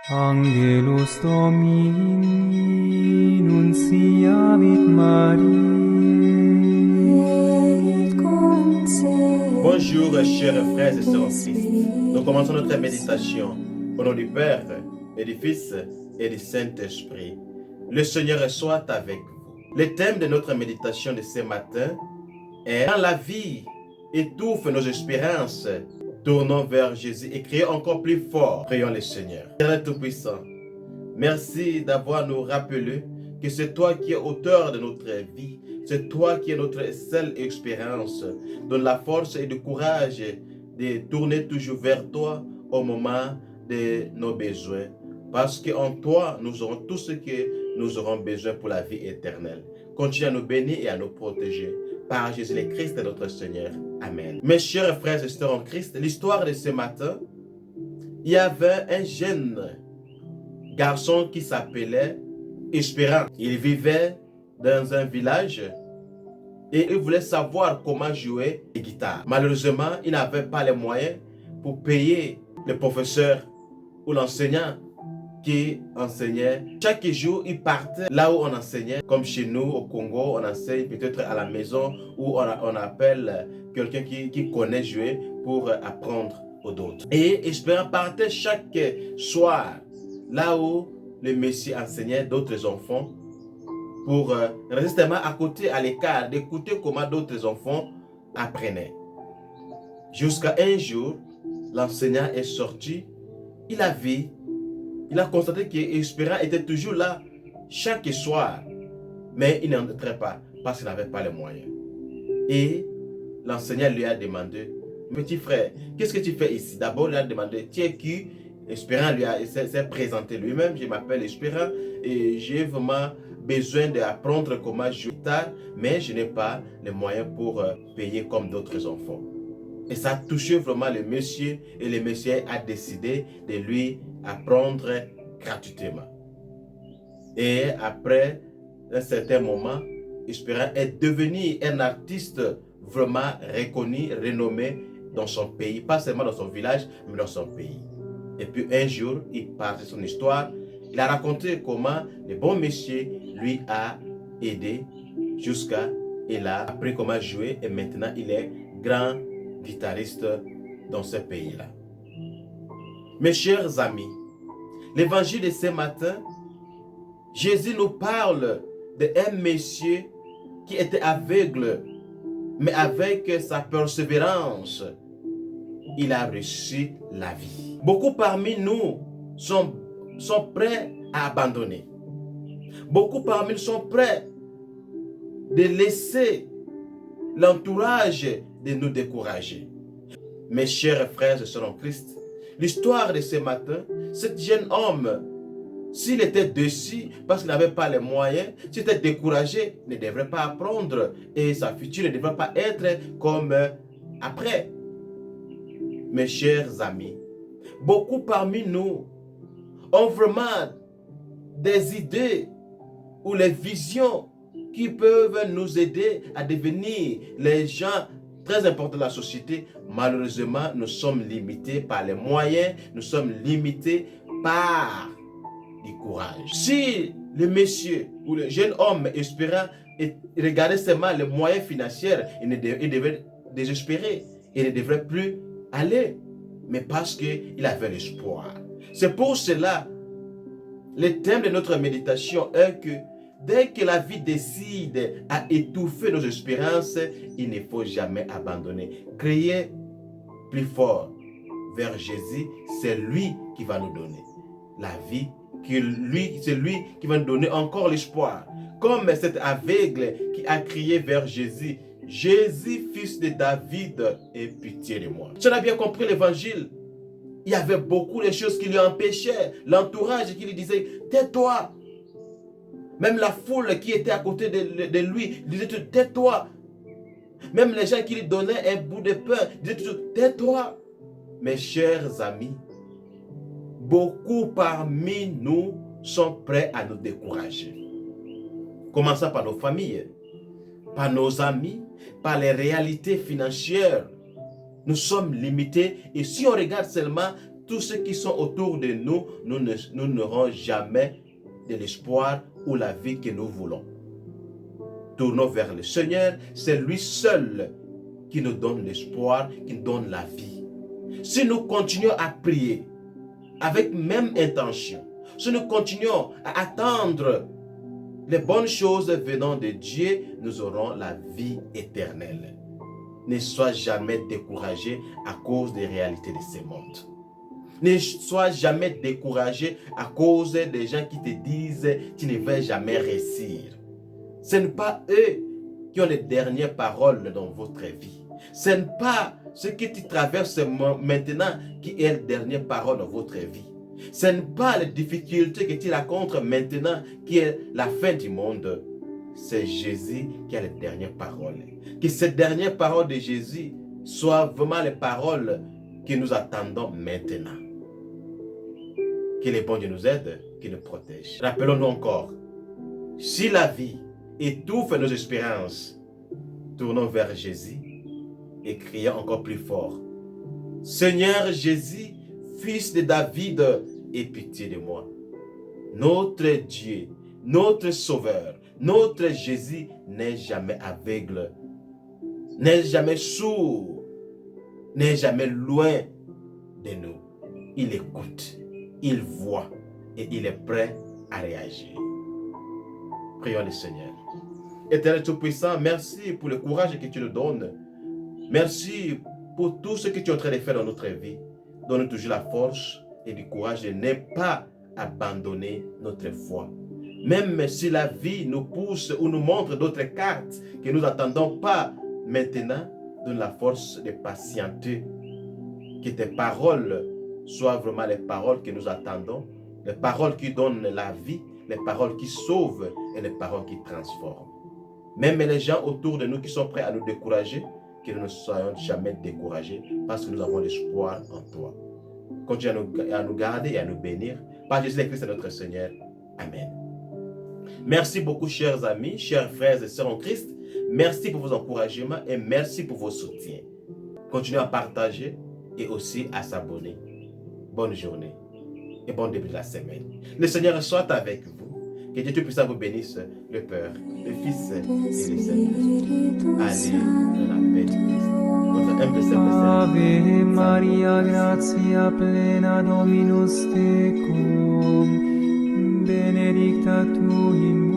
Angelus Domini nunciavit Mariae et concebit. Bonjour, chers frères et sœurs en Christ. Nous commençons notre méditation au nom du Père et du Fils et du Saint-Esprit. Le Seigneur soit avec vous. Le thème de notre méditation de ce matin est « Quand la vie étouffe nos espérances, tournons vers Jésus et crions encore plus fort. Prions le Seigneur. Père Tout-Puissant, merci d'avoir nous rappelé que c'est toi qui es auteur de notre vie. C'est toi qui es notre seule espérance. Donne la force et le courage de tourner toujours vers toi au moment de nos besoins. Parce qu'en toi, nous aurons tout ce que nous aurons besoin pour la vie éternelle. Continue à nous bénir et à nous protéger. Par Jésus le Christ, notre Seigneur. Amen. Mes chers frères et sœurs en Christ, l'histoire de ce matin, il y avait un jeune garçon qui s'appelait Espérant. Il vivait dans un village et il voulait savoir comment jouer la guitare. Malheureusement, il n'avait pas les moyens pour payer le professeur ou l'enseignant qui enseignait. Chaque jour, il partait là où on enseignait. Comme chez nous, au Congo, on enseigne peut-être à la maison où on appelle quelqu'un qui connaît jouer pour apprendre aux autres. Et Espérant partait chaque soir là où le monsieur enseignait d'autres enfants pour rester justement à côté, à l'écart, d'écouter comment d'autres enfants apprenaient. Jusqu'à un jour, l'enseignant est sorti, il a constaté qu'Espérant était toujours là chaque soir, mais il n'entrait pas parce qu'il n'avait pas les moyens. Et l'enseignant lui a demandé, petit frère, qu'est-ce que tu fais ici? D'abord, il lui a demandé, tu es qui? Espérant s'est présenté lui-même, je m'appelle Espérant et j'ai vraiment besoin d'apprendre comment jouer guitare, mais je n'ai pas les moyens pour payer comme d'autres enfants. Et ça a touché vraiment le monsieur et le monsieur a décidé de lui apprendre gratuitement. Et après un certain moment, Espérant est devenu un artiste vraiment reconnu, renommé dans son pays, pas seulement dans son village, mais dans son pays. Et puis un jour, il parle de son histoire. Il a raconté comment le bon monsieur lui a aidé jusqu'à il a appris comment jouer et maintenant il est grand guitariste dans ce pays-là. Mes chers amis, l'évangile de ce matin, Jésus nous parle d'un monsieur qui était aveugle, mais avec sa persévérance, il a reçu la vie. Beaucoup parmi nous sont prêts à abandonner. Beaucoup parmi nous sont prêts de laisser l'entourage de nous décourager. Mes chers frères et sœurs en Christ, l'histoire de ce matin, ce jeune homme, s'il était déçu parce qu'il n'avait pas les moyens, s'il était découragé, ne devrait pas apprendre et sa future ne devrait pas être comme après. Mes chers amis, beaucoup parmi nous ont vraiment des idées ou les visions qui peuvent nous aider à devenir les gens très importants de la société. Malheureusement, nous sommes limités par les moyens, nous sommes limités par du courage. Si le monsieur ou le jeune homme espérant regardait seulement les moyens financiers, il devait désespérer, il ne devrait plus aller, mais parce qu'il avait l'espoir. C'est pour cela, le thème de notre méditation est que dès que la vie décide à étouffer nos espérances, il ne faut jamais abandonner. Crier plus fort vers Jésus, c'est lui qui va nous donner la vie, c'est lui qui va nous donner encore l'espoir. Comme cet aveugle qui a crié vers Jésus, Jésus, fils de David, aie pitié de moi. Si on a bien compris l'évangile, il y avait beaucoup de choses qui lui empêchaient. L'entourage qui lui disait, tais-toi. Même la foule qui était à côté de lui disait, tais-toi. Même les gens qui lui donnaient un bout de pain disaient toujours, tais-toi. Mes chers amis, beaucoup parmi nous sont prêts à nous décourager. Commençons par nos familles, par nos amis, par les réalités financières. Nous sommes limités et si on regarde seulement tous ceux qui sont autour de nous, nous n'aurons jamais de l'espoir ou la vie que nous voulons. Tournons vers le Seigneur, c'est lui seul qui nous donne l'espoir, qui nous donne la vie. Si nous continuons à prier avec même intention, si nous continuons à attendre les bonnes choses venant de Dieu, nous aurons la vie éternelle. Ne sois jamais découragé à cause des réalités de ce monde. Ne sois jamais découragé à cause des gens qui te disent « tu ne vas jamais réussir ». Ce n'est pas eux qui ont les dernières paroles dans votre vie. Ce n'est pas ce que tu traverses maintenant qui est les dernières paroles dans votre vie. Ce n'est pas les difficultés que tu rencontres maintenant qui est la fin du monde. C'est Jésus qui a les dernières paroles. Que ces dernières paroles de Jésus soient vraiment les paroles que nous attendons maintenant. Que le bon Dieu nous aide, qu'il nous protège. Rappelons-nous encore, si la vie étouffe nos espérances, tournons vers Jésus et crions encore plus fort. Seigneur Jésus, Fils de David, aie pitié de moi. Notre Dieu, notre Sauveur, notre Jésus n'est jamais aveugle, n'est jamais sourd, n'est jamais loin de nous. Il écoute, il voit et il est prêt à réagir. Prions le Seigneur. Éternel Tout-Puissant, merci pour le courage que tu nous donnes. Merci pour tout ce que tu es en train de faire dans notre vie. Donne-nous toujours la force et du courage de ne pas abandonner notre foi. Même si la vie nous pousse ou nous montre d'autres cartes que nous n'attendons pas maintenant, donne la force de patienter. Que tes paroles soient vraiment les paroles que nous attendons, les paroles qui donnent la vie, les paroles qui sauvent et les paroles qui transforment. Même les gens autour de nous qui sont prêts à nous décourager, que nous ne soyons jamais découragés parce que nous avons l'espoir en toi. Continue à nous garder et à nous bénir. Par Jésus-Christ, notre Seigneur. Amen. Merci beaucoup, chers amis, chers frères et sœurs en Christ. Merci pour vos encouragements et merci pour vos soutiens. Continuez à partager et aussi à s'abonner. Bonne journée et bon début de la semaine. Le Seigneur soit avec vous. Que Dieu Tout-Puissant vous bénisse, le Père, le Fils et le Saint-Esprit. Allez dans la paix de Christ. Votre humble Ave Maria, gratia plena Dominus tecum, benedicta tu in